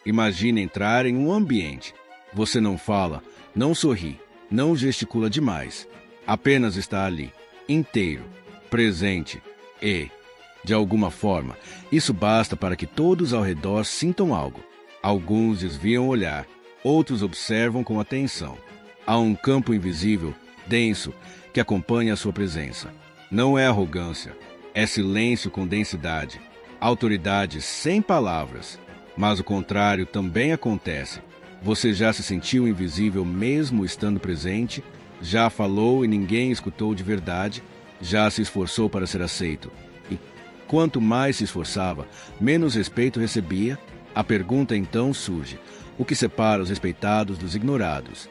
Imagine entrar em um ambiente. Você não fala, não sorri, não gesticula demais. Apenas está ali, inteiro, presente e, de alguma forma, isso basta para que todos ao redor sintam algo. Alguns desviam o olhar, outros observam com atenção. Há um campo invisível, denso, que acompanha a sua presença. Não é arrogância, é silêncio com densidade, autoridade sem palavras. Mas o contrário também acontece. Você já se sentiu invisível mesmo estando presente? Já falou e ninguém escutou de verdade? Já se esforçou para ser aceito? E quanto mais se esforçava, menos respeito recebia? A pergunta então surge: o que separa os respeitados dos ignorados?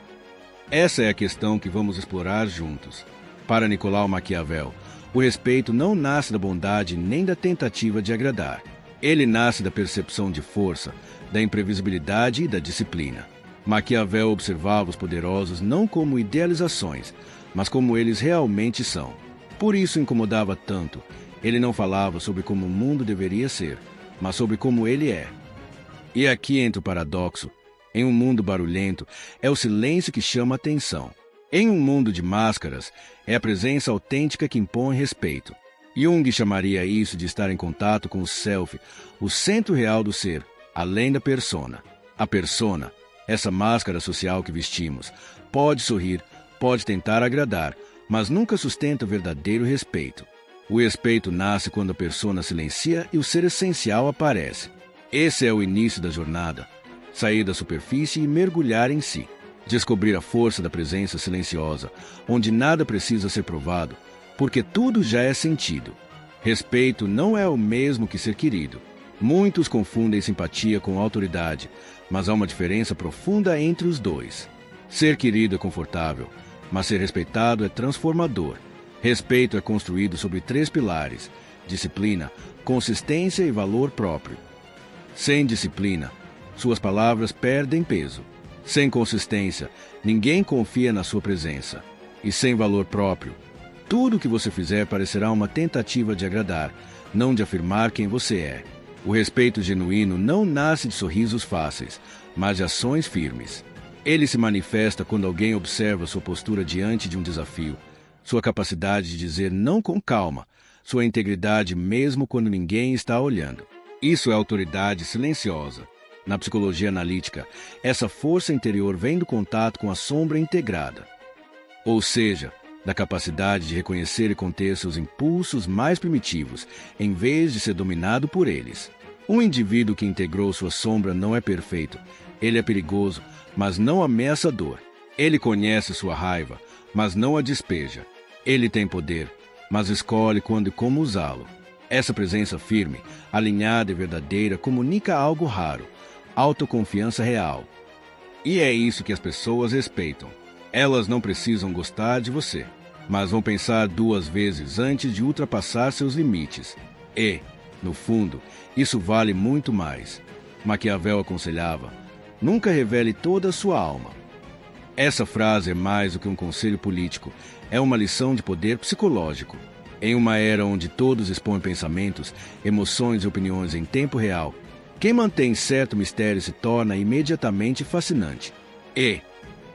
Essa é a questão que vamos explorar juntos. Para Nicolau Maquiavel, o respeito não nasce da bondade nem da tentativa de agradar. Ele nasce da percepção de força, da imprevisibilidade e da disciplina. Maquiavel observava os poderosos não como idealizações, mas como eles realmente são. Por isso incomodava tanto. Ele não falava sobre como o mundo deveria ser, mas sobre como ele é. E aqui entra o paradoxo. Em um mundo barulhento, é o silêncio que chama a atenção. Em um mundo de máscaras, é a presença autêntica que impõe respeito. Jung chamaria isso de estar em contato com o self, o centro real do ser, além da persona. A persona, essa máscara social que vestimos, pode sorrir, pode tentar agradar, mas nunca sustenta o verdadeiro respeito. O respeito nasce quando a persona silencia e o ser essencial aparece. Esse é o início da jornada. Sair da superfície e mergulhar em si. Descobrir a força da presença silenciosa, onde nada precisa ser provado, porque tudo já é sentido. Respeito não é o mesmo que ser querido. Muitos confundem simpatia com autoridade, mas há uma diferença profunda entre os dois. Ser querido é confortável, mas ser respeitado é transformador. Respeito é construído sobre 3 pilares: disciplina, consistência e valor próprio. Sem disciplina, suas palavras perdem peso. Sem consistência, ninguém confia na sua presença. E sem valor próprio, tudo o que você fizer parecerá uma tentativa de agradar, não de afirmar quem você é. O respeito genuíno não nasce de sorrisos fáceis, mas de ações firmes. Ele se manifesta quando alguém observa sua postura diante de um desafio, sua capacidade de dizer não com calma, sua integridade mesmo quando ninguém está olhando. Isso é autoridade silenciosa. Na psicologia analítica, essa força interior vem do contato com a sombra integrada. Ou seja, da capacidade de reconhecer e conter seus impulsos mais primitivos, em vez de ser dominado por eles. Um indivíduo que integrou sua sombra não é perfeito. Ele é perigoso, mas não ameaçador. Ele conhece sua raiva, mas não a despeja. Ele tem poder, mas escolhe quando e como usá-lo. Essa presença firme, alinhada e verdadeira comunica algo raro: autoconfiança real. E é isso que as pessoas respeitam. Elas não precisam gostar de você, mas vão pensar 2 vezes antes de ultrapassar seus limites. E, no fundo, isso vale muito mais. Maquiavel aconselhava: nunca revele toda a sua alma. Essa frase é mais do que um conselho político, é uma lição de poder psicológico. Em uma era onde todos expõem pensamentos, emoções e opiniões em tempo real, quem mantém certo mistério se torna imediatamente fascinante. E,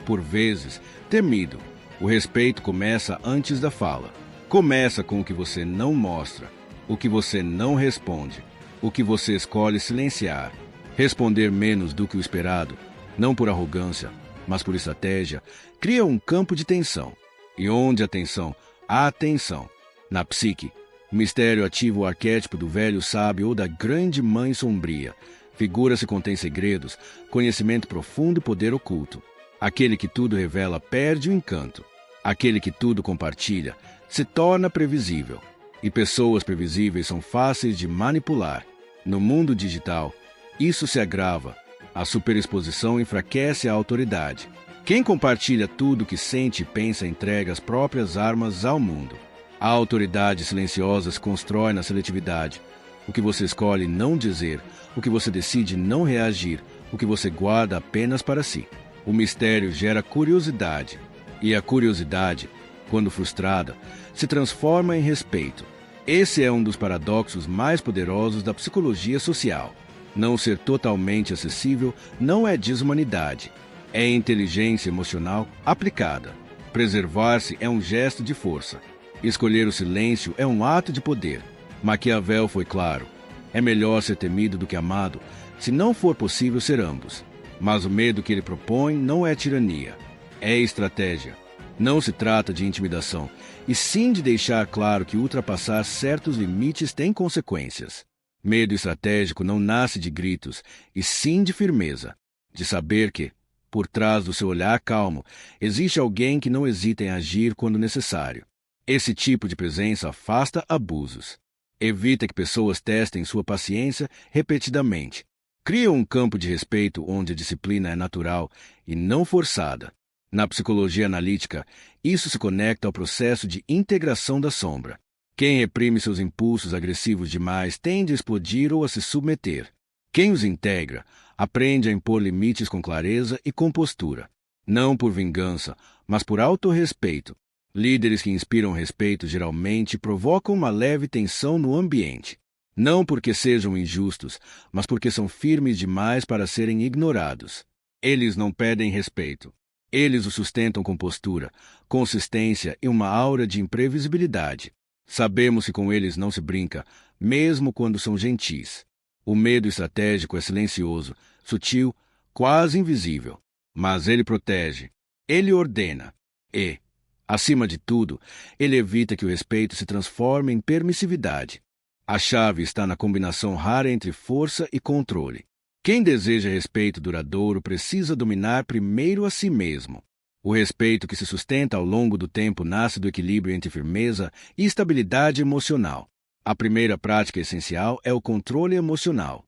por vezes, temido. O respeito começa antes da fala. Começa com o que você não mostra, o que você não responde, o que você escolhe silenciar. Responder menos do que o esperado, não por arrogância, mas por estratégia, cria um campo de tensão. E onde há tensão, há atenção. Na psique, o mistério ativa o arquétipo do velho sábio ou da grande mãe sombria. Figura se contém segredos, conhecimento profundo e poder oculto. Aquele que tudo revela perde o encanto. Aquele que tudo compartilha se torna previsível. E pessoas previsíveis são fáceis de manipular. No mundo digital, isso se agrava. A superexposição enfraquece a autoridade. Quem compartilha tudo o que sente e pensa entrega as próprias armas ao mundo. A autoridade silenciosa se constrói na seletividade. O que você escolhe não dizer, o que você decide não reagir, o que você guarda apenas para si. O mistério gera curiosidade. E a curiosidade, quando frustrada, se transforma em respeito. Esse é um dos paradoxos mais poderosos da psicologia social. Não ser totalmente acessível não é desumanidade. É inteligência emocional aplicada. Preservar-se é um gesto de força. Escolher o silêncio é um ato de poder. Maquiavel foi claro. É melhor ser temido do que amado, se não for possível ser ambos. Mas o medo que ele propõe não é tirania. É estratégia. Não se trata de intimidação, e sim de deixar claro que ultrapassar certos limites tem consequências. Medo estratégico não nasce de gritos, e sim de firmeza, de saber que, por trás do seu olhar calmo, existe alguém que não hesita em agir quando necessário. Esse tipo de presença afasta abusos. Evita que pessoas testem sua paciência repetidamente. Cria um campo de respeito onde a disciplina é natural e não forçada. Na psicologia analítica, isso se conecta ao processo de integração da sombra. Quem reprime seus impulsos agressivos demais tende a explodir ou a se submeter. Quem os integra aprende a impor limites com clareza e compostura. Não por vingança, mas por autorrespeito. Líderes que inspiram respeito geralmente provocam uma leve tensão no ambiente. Não porque sejam injustos, mas porque são firmes demais para serem ignorados. Eles não pedem respeito. Eles o sustentam com postura, consistência e uma aura de imprevisibilidade. Sabemos que com eles não se brinca, mesmo quando são gentis. O medo estratégico é silencioso, sutil, quase invisível. Mas ele protege, ele ordena e, acima de tudo, ele evita que o respeito se transforme em permissividade. A chave está na combinação rara entre força e controle. Quem deseja respeito duradouro precisa dominar primeiro a si mesmo. O respeito que se sustenta ao longo do tempo nasce do equilíbrio entre firmeza e estabilidade emocional. A primeira prática essencial é o controle emocional.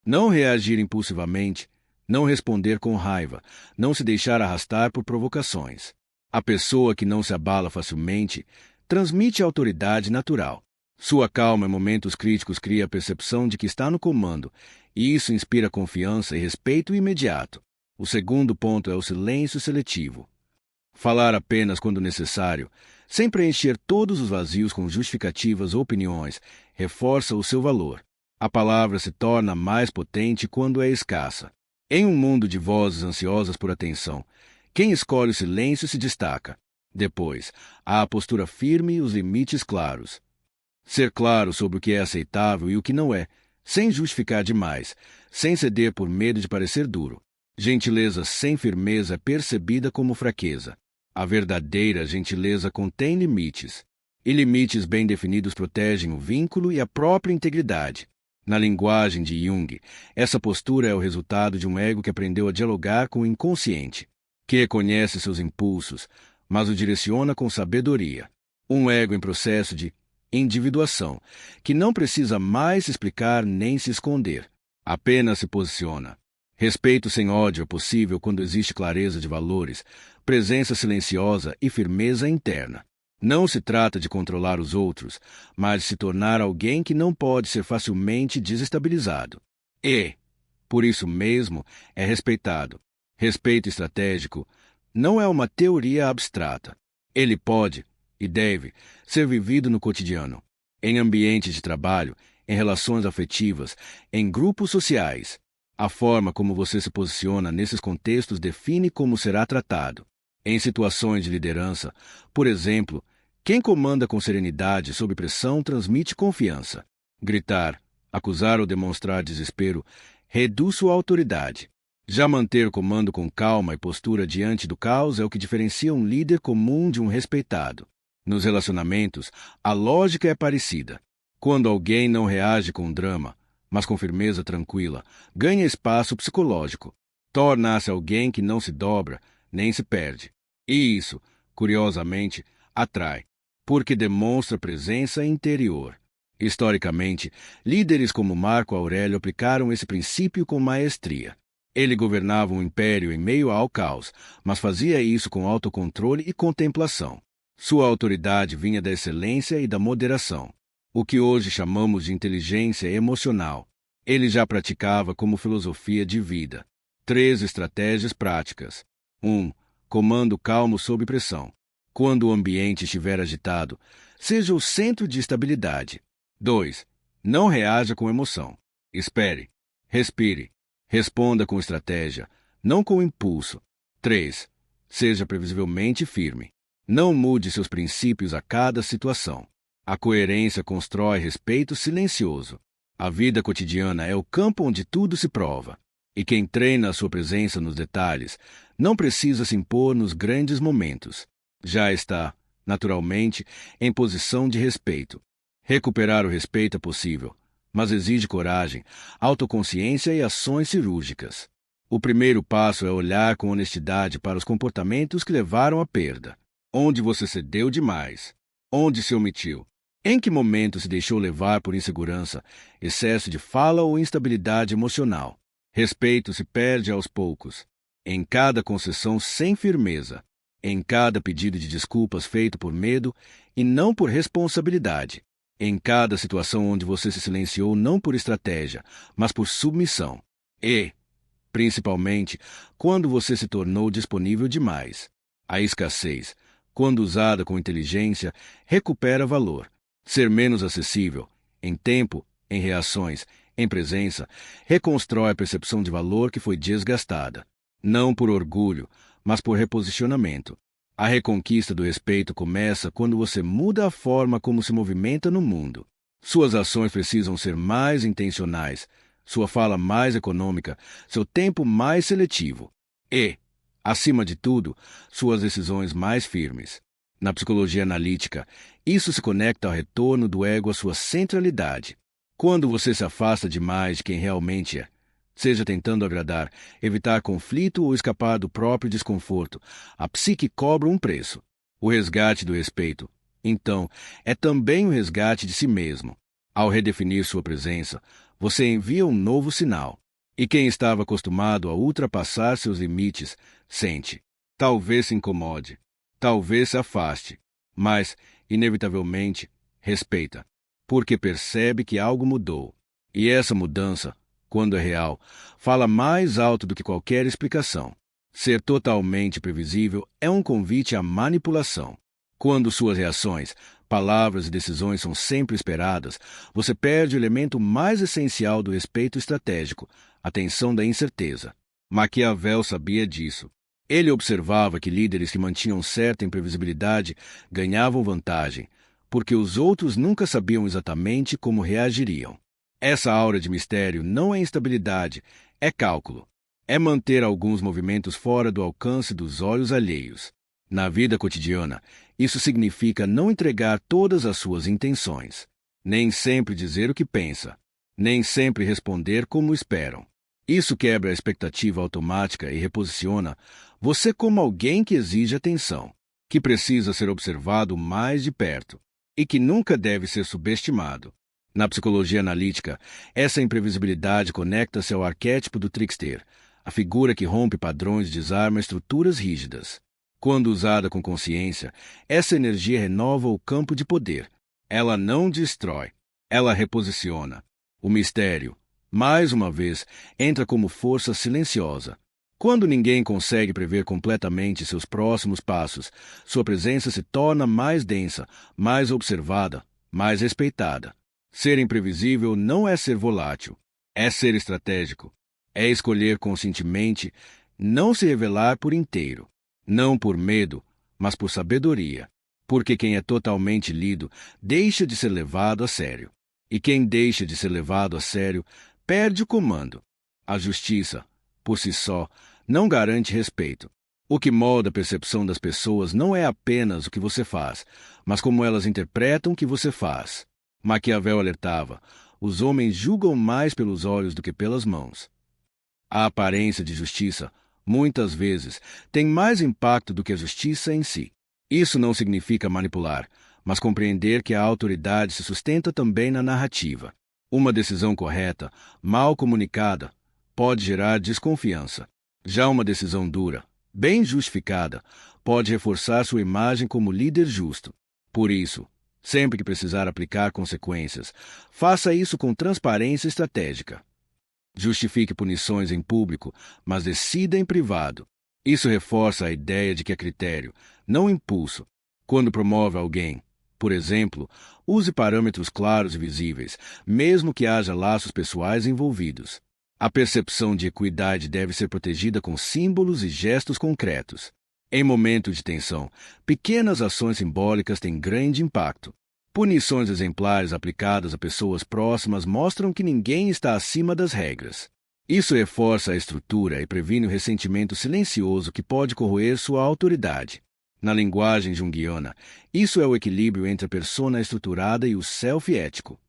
Não reagir impulsivamente, não responder com raiva, não se deixar arrastar por provocações. A pessoa que não se abala facilmente transmite autoridade natural. Sua calma em momentos críticos cria a percepção de que está no comando, e isso inspira confiança e respeito imediato. O segundo ponto é o silêncio seletivo. Falar apenas quando necessário, sem preencher todos os vazios com justificativas ou opiniões, reforça o seu valor. A palavra se torna mais potente quando é escassa. Em um mundo de vozes ansiosas por atenção, quem escolhe o silêncio se destaca. Depois, há a postura firme e os limites claros. Ser claro sobre o que é aceitável e o que não é, sem justificar demais, sem ceder por medo de parecer duro. Gentileza sem firmeza é percebida como fraqueza. A verdadeira gentileza contém limites, e limites bem definidos protegem o vínculo e a própria integridade. Na linguagem de Jung, essa postura é o resultado de um ego que aprendeu a dialogar com o inconsciente, que reconhece seus impulsos, mas o direciona com sabedoria. Um ego em processo de individuação, que não precisa mais se explicar nem se esconder, apenas se posiciona. Respeito sem ódio é possível quando existe clareza de valores, presença silenciosa e firmeza interna. Não se trata de controlar os outros, mas de se tornar alguém que não pode ser facilmente desestabilizado. E, por isso mesmo, é respeitado. Respeito estratégico não é uma teoria abstrata. Ele pode, e deve, ser vivido no cotidiano, em ambientes de trabalho, em relações afetivas, em grupos sociais. A forma como você se posiciona nesses contextos define como será tratado. Em situações de liderança, por exemplo, quem comanda com serenidade sob pressão transmite confiança. Gritar, acusar ou demonstrar desespero reduz sua autoridade. Já manter o comando com calma e postura diante do caos é o que diferencia um líder comum de um respeitado. Nos relacionamentos, a lógica é parecida. Quando alguém não reage com drama, mas com firmeza tranquila, ganha espaço psicológico. Torna-se alguém que não se dobra nem se perde. E isso, curiosamente, atrai, porque demonstra presença interior. Historicamente, líderes como Marco Aurélio aplicaram esse princípio com maestria. Ele governava um império em meio ao caos, mas fazia isso com autocontrole e contemplação. Sua autoridade vinha da excelência e da moderação, o que hoje chamamos de inteligência emocional. Ele já praticava como filosofia de vida. 3 estratégias práticas. 1. Comando calmo sob pressão. Quando o ambiente estiver agitado, seja o centro de estabilidade. 2. Não reaja com emoção. Espere. Respire. Responda com estratégia, não com impulso. 3. Seja previsivelmente firme. Não mude seus princípios a cada situação. A coerência constrói respeito silencioso. A vida cotidiana é o campo onde tudo se prova. E quem treina a sua presença nos detalhes não precisa se impor nos grandes momentos. Já está, naturalmente, em posição de respeito. Recuperar o respeito é possível, mas exige coragem, autoconsciência e ações cirúrgicas. O primeiro passo é olhar com honestidade para os comportamentos que levaram à perda. Onde você cedeu demais? Onde se omitiu? Em que momento se deixou levar por insegurança, excesso de fala ou instabilidade emocional? Respeito se perde aos poucos, em cada concessão sem firmeza, em cada pedido de desculpas feito por medo e não por responsabilidade, em cada situação onde você se silenciou não por estratégia, mas por submissão. E, principalmente, quando você se tornou disponível demais. A escassez, quando usada com inteligência, recupera valor. Ser menos acessível, em tempo, em reações, em presença, reconstrói a percepção de valor que foi desgastada. Não por orgulho, mas por reposicionamento. A reconquista do respeito começa quando você muda a forma como se movimenta no mundo. Suas ações precisam ser mais intencionais, sua fala mais econômica, seu tempo mais seletivo. E, acima de tudo, suas decisões mais firmes. Na psicologia analítica, isso se conecta ao retorno do ego à sua centralidade. Quando você se afasta demais de quem realmente é, seja tentando agradar, evitar conflito ou escapar do próprio desconforto, a psique cobra um preço. O resgate do respeito, então, é também o resgate de si mesmo. Ao redefinir sua presença, você envia um novo sinal. E quem estava acostumado a ultrapassar seus limites, sente. Talvez se incomode, talvez se afaste, mas, inevitavelmente, respeita. Porque percebe que algo mudou. E essa mudança, quando é real, fala mais alto do que qualquer explicação. Ser totalmente previsível é um convite à manipulação. Quando suas reações, palavras e decisões são sempre esperadas, você perde o elemento mais essencial do respeito estratégico, a tensão da incerteza. Maquiavel sabia disso. Ele observava que líderes que mantinham certa imprevisibilidade ganhavam vantagem, porque os outros nunca sabiam exatamente como reagiriam. Essa aura de mistério não é instabilidade, é cálculo. É manter alguns movimentos fora do alcance dos olhos alheios. Na vida cotidiana, isso significa não entregar todas as suas intenções. Nem sempre dizer o que pensa. Nem sempre responder como esperam. Isso quebra a expectativa automática e reposiciona você como alguém que exige atenção, que precisa ser observado mais de perto e que nunca deve ser subestimado. Na psicologia analítica, essa imprevisibilidade conecta-se ao arquétipo do trickster, a figura que rompe padrões e desarma estruturas rígidas. Quando usada com consciência, essa energia renova o campo de poder. Ela não destrói, ela reposiciona. O mistério, mais uma vez, entra como força silenciosa. Quando ninguém consegue prever completamente seus próximos passos, sua presença se torna mais densa, mais observada, mais respeitada. Ser imprevisível não é ser volátil, é ser estratégico. É escolher conscientemente não se revelar por inteiro. Não por medo, mas por sabedoria. Porque quem é totalmente lido deixa de ser levado a sério. E quem deixa de ser levado a sério perde o comando. A justiça, por si só, não garante respeito. O que molda a percepção das pessoas não é apenas o que você faz, mas como elas interpretam o que você faz. Maquiavel alertava: os homens julgam mais pelos olhos do que pelas mãos. A aparência de justiça, muitas vezes, tem mais impacto do que a justiça em si. Isso não significa manipular, mas compreender que a autoridade se sustenta também na narrativa. Uma decisão correta, mal comunicada, pode gerar desconfiança. Já uma decisão dura, bem justificada, pode reforçar sua imagem como líder justo. Por isso, sempre que precisar aplicar consequências, faça isso com transparência estratégica. Justifique punições em público, mas decida em privado. Isso reforça a ideia de que é critério, não impulso. Quando promove alguém, por exemplo, use parâmetros claros e visíveis, mesmo que haja laços pessoais envolvidos. A percepção de equidade deve ser protegida com símbolos e gestos concretos. Em momentos de tensão, pequenas ações simbólicas têm grande impacto. Punições exemplares aplicadas a pessoas próximas mostram que ninguém está acima das regras. Isso reforça a estrutura e previne o ressentimento silencioso que pode corroer sua autoridade. Na linguagem junguiana, isso é o equilíbrio entre a persona estruturada e o self ético.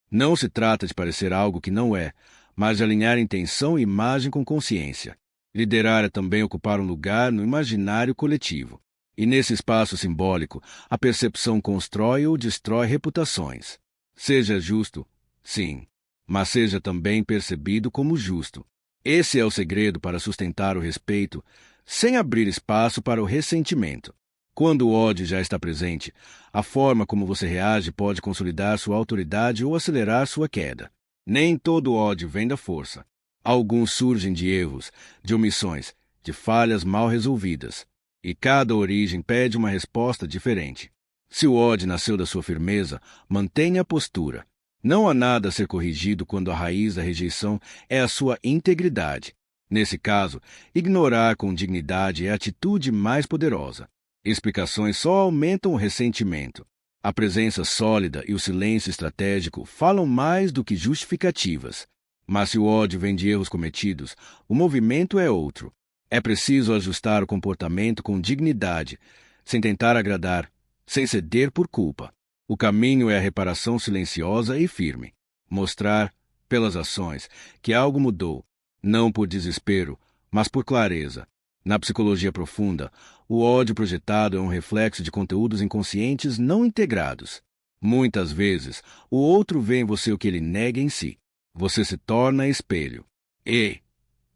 Não se trata de parecer algo que não é, mas de alinhar intenção e imagem com consciência. Liderar é também ocupar um lugar no imaginário coletivo. E nesse espaço simbólico, a percepção constrói ou destrói reputações. Seja justo, sim, mas seja também percebido como justo. Esse é o segredo para sustentar o respeito, sem abrir espaço para o ressentimento. Quando o ódio já está presente, a forma como você reage pode consolidar sua autoridade ou acelerar sua queda. Nem todo ódio vem da força. Alguns surgem de erros, de omissões, de falhas mal resolvidas. E cada origem pede uma resposta diferente. Se o ódio nasceu da sua firmeza, mantenha a postura. Não há nada a ser corrigido quando a raiz da rejeição é a sua integridade. Nesse caso, ignorar com dignidade é a atitude mais poderosa. Explicações só aumentam o ressentimento. A presença sólida e o silêncio estratégico falam mais do que justificativas. Mas se o ódio vem de erros cometidos, o movimento é outro. É preciso ajustar o comportamento com dignidade, sem tentar agradar, sem ceder por culpa. O caminho é a reparação silenciosa e firme. Mostrar, pelas ações, que algo mudou, não por desespero, mas por clareza. Na psicologia profunda, o ódio projetado é um reflexo de conteúdos inconscientes não integrados. Muitas vezes, o outro vê em você o que ele nega em si. Você se torna espelho. E,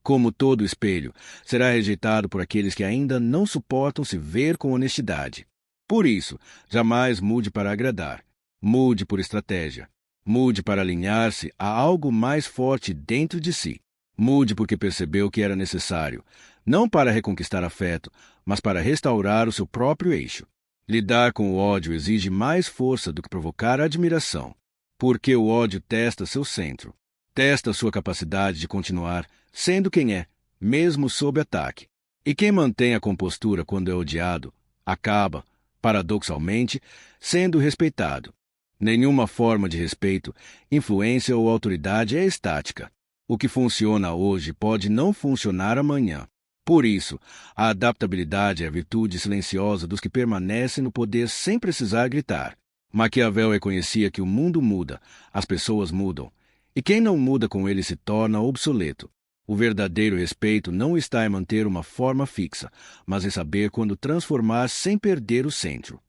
como todo espelho, será rejeitado por aqueles que ainda não suportam se ver com honestidade. Por isso, jamais mude para agradar. Mude por estratégia. Mude para alinhar-se a algo mais forte dentro de si. Mude porque percebeu que era necessário, não para reconquistar afeto, mas para restaurar o seu próprio eixo. Lidar com o ódio exige mais força do que provocar admiração, porque o ódio testa seu centro. Testa sua capacidade de continuar sendo quem é, mesmo sob ataque. E quem mantém a compostura quando é odiado, acaba, paradoxalmente, sendo respeitado. Nenhuma forma de respeito, influência ou autoridade é estática. O que funciona hoje pode não funcionar amanhã. Por isso, a adaptabilidade é a virtude silenciosa dos que permanecem no poder sem precisar gritar. Maquiavel reconhecia que o mundo muda, as pessoas mudam, e quem não muda com ele se torna obsoleto. O verdadeiro respeito não está em manter uma forma fixa, mas em saber quando transformar sem perder o centro.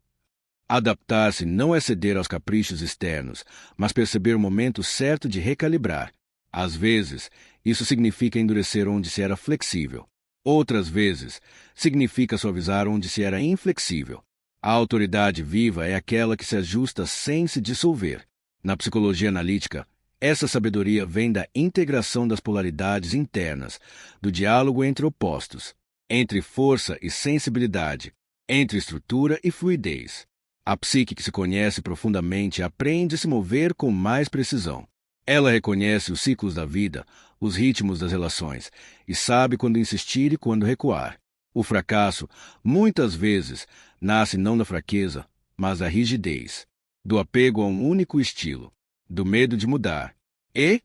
Adaptar-se não é ceder aos caprichos externos, mas perceber o momento certo de recalibrar. Às vezes, isso significa endurecer onde se era flexível. Outras vezes, significa suavizar onde se era inflexível. A autoridade viva é aquela que se ajusta sem se dissolver. Na psicologia analítica, essa sabedoria vem da integração das polaridades internas, do diálogo entre opostos, entre força e sensibilidade, entre estrutura e fluidez. A psique que se conhece profundamente aprende a se mover com mais precisão. Ela reconhece os ciclos da vida, os ritmos das relações, e sabe quando insistir e quando recuar. O fracasso, muitas vezes, nasce não da fraqueza, mas da rigidez, do apego a um único estilo, do medo de mudar. E,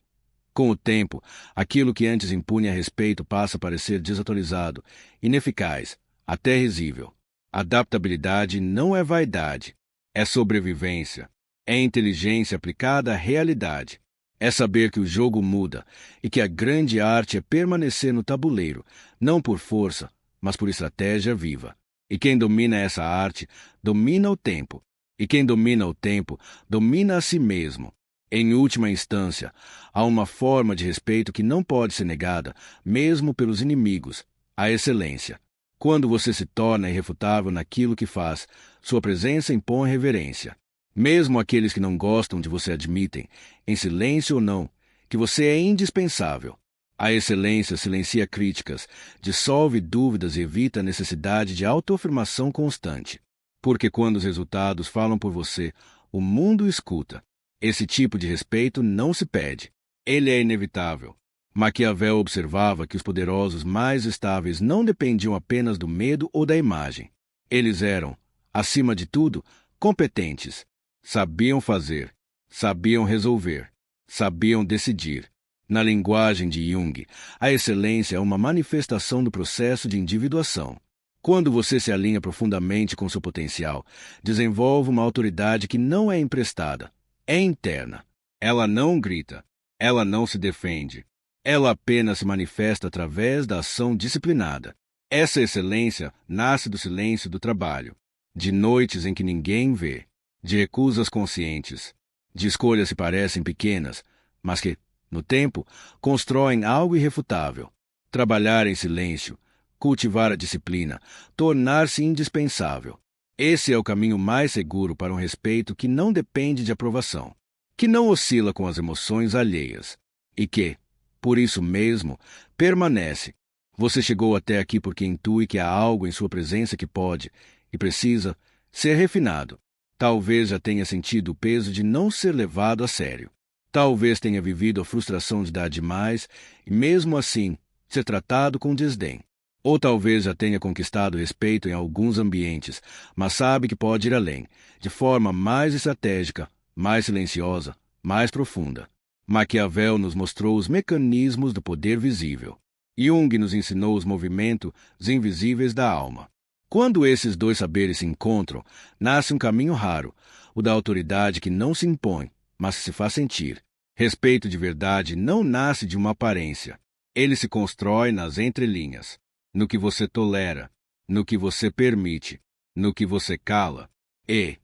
com o tempo, aquilo que antes impunha respeito passa a parecer desatualizado, ineficaz, até risível. Adaptabilidade não é vaidade, é sobrevivência, é inteligência aplicada à realidade. É saber que o jogo muda e que a grande arte é permanecer no tabuleiro, não por força, mas por estratégia viva. E quem domina essa arte, domina o tempo. E quem domina o tempo, domina a si mesmo. Em última instância, há uma forma de respeito que não pode ser negada, mesmo pelos inimigos, a excelência. Quando você se torna irrefutável naquilo que faz, sua presença impõe reverência. Mesmo aqueles que não gostam de você admitem, em silêncio ou não, que você é indispensável. A excelência silencia críticas, dissolve dúvidas e evita a necessidade de autoafirmação constante. Porque quando os resultados falam por você, o mundo escuta. Esse tipo de respeito não se pede. Ele é inevitável. Maquiavel observava que os poderosos mais estáveis não dependiam apenas do medo ou da imagem. Eles eram, acima de tudo, competentes. Sabiam fazer, sabiam resolver, sabiam decidir. Na linguagem de Jung, a excelência é uma manifestação do processo de individuação. Quando você se alinha profundamente com seu potencial, desenvolve uma autoridade que não é emprestada, é interna. Ela não grita, ela não se defende. Ela apenas se manifesta através da ação disciplinada. Essa excelência nasce do silêncio do trabalho, de noites em que ninguém vê, de recusas conscientes, de escolhas que parecem pequenas, mas que, no tempo, constroem algo irrefutável. Trabalhar em silêncio, cultivar a disciplina, tornar-se indispensável. Esse é o caminho mais seguro para um respeito que não depende de aprovação, que não oscila com as emoções alheias e que, por isso mesmo, permanece. Você chegou até aqui porque intui que há algo em sua presença que pode, e precisa, ser refinado. Talvez já tenha sentido o peso de não ser levado a sério. Talvez tenha vivido a frustração de dar demais e, mesmo assim, ser tratado com desdém. Ou talvez já tenha conquistado respeito em alguns ambientes, mas sabe que pode ir além, de forma mais estratégica, mais silenciosa, mais profunda. Maquiavel nos mostrou os mecanismos do poder visível. Jung nos ensinou os movimentos invisíveis da alma. Quando esses dois saberes se encontram, nasce um caminho raro, o da autoridade que não se impõe, mas se faz sentir. Respeito de verdade não nasce de uma aparência. Ele se constrói nas entrelinhas, no que você tolera, no que você permite, no que você cala e,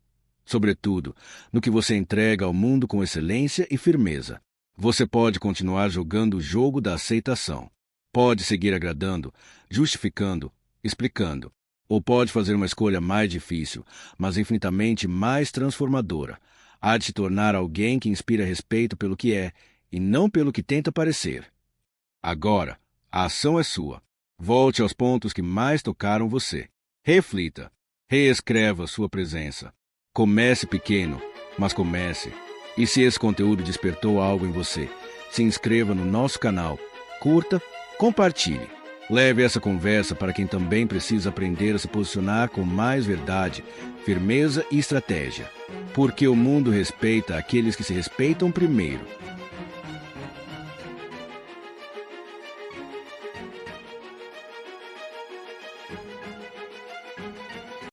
sobretudo, no que você entrega ao mundo com excelência e firmeza. Você pode continuar jogando o jogo da aceitação. Pode seguir agradando, justificando, explicando. Ou pode fazer uma escolha mais difícil, mas infinitamente mais transformadora. Há de se tornar alguém que inspira respeito pelo que é e não pelo que tenta parecer. Agora, a ação é sua. Volte aos pontos que mais tocaram você. Reflita. Reescreva sua presença. Comece pequeno, mas comece. E se esse conteúdo despertou algo em você, se inscreva no nosso canal, curta, compartilhe. Leve essa conversa para quem também precisa aprender a se posicionar com mais verdade, firmeza e estratégia. Porque o mundo respeita aqueles que se respeitam primeiro.